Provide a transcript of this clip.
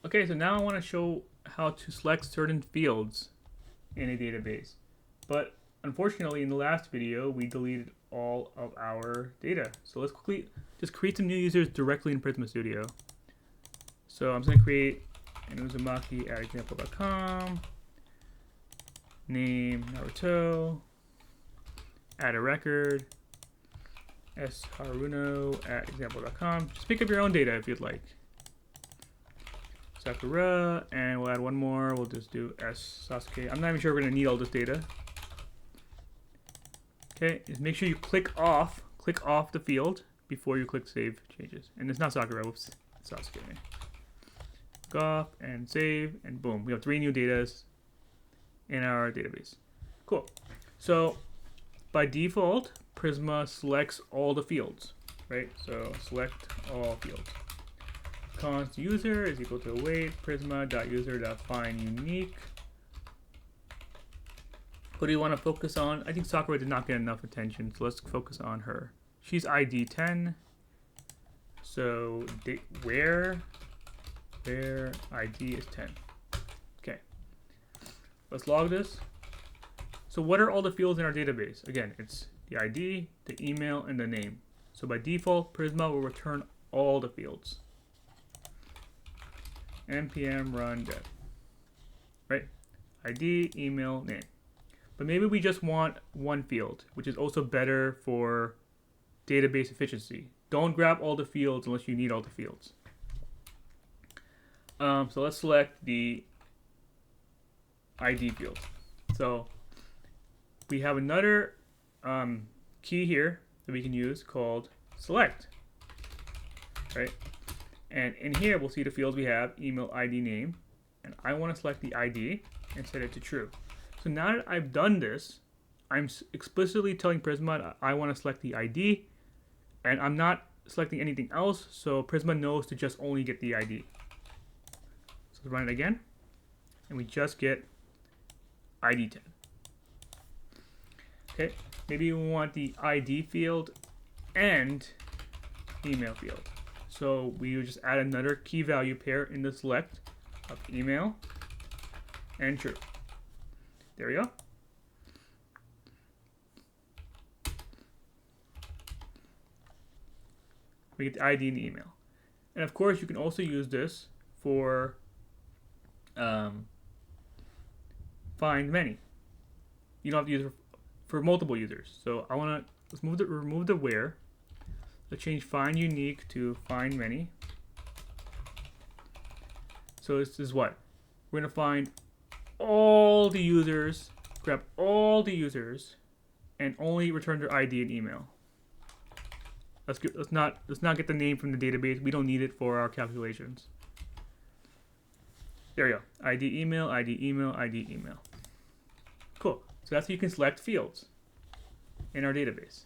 Okay, so now I want to show how to select certain fields in a database. But unfortunately, in the last video, we deleted all of our data. So let's quickly just create some new users directly in Prisma Studio. So I'm just going to create an Uzumaki at example.com, name Naruto, add a record, S Haruno at example.com. Just pick up your own data if you'd like. Sakura, and we'll add one more. We'll just do S Sasuke. I'm not even sure we're going to need all this data. Okay, just make sure you click off the field before you click save changes. And it's not Sakura, whoops, it's Sasuke. Click off and save, and boom, we have 3 new datas in our database. Cool. So by default, Prisma selects all the fields, right? So select all fields. Const user is equal to await prisma.user.findUnique. What do you want to focus on? I think Sakura did not get enough attention, so let's focus on her. She's ID 10. So where ID is 10. Okay. Let's log this. So what are all the fields in our database? Again, it's the ID, the email, and the name. So by default, Prisma will return all the fields. npm run dev, right? ID, email, name. But maybe we just want one field, which is also better for database efficiency. Don't grab all the fields unless you need all the fields. So let's select the ID field. So we have another key here that we can use called select, right? And in here, we'll see the fields we have, email, ID, name. And I want to select the ID and set it to true. So now that I've done this, I'm explicitly telling Prisma that I want to select the ID. And I'm not selecting anything else, so Prisma knows to just only get the ID. So let's run it again. And we just get ID 10. Okay, maybe we want the ID field and email field. So we would just add another key value pair in the select of email and true. There we go. We get the ID and the email. And of course, you can also use this for find many. You don't have to use it for multiple users. So let's remove the where. Let's change find unique to find many. So this is what? We're going to find all the users, grab all the users, and only return their ID and email. Let's not get the name from the database. We don't need it for our calculations. There we go. ID email, ID email, ID email. Cool. So that's how you can select fields in our database.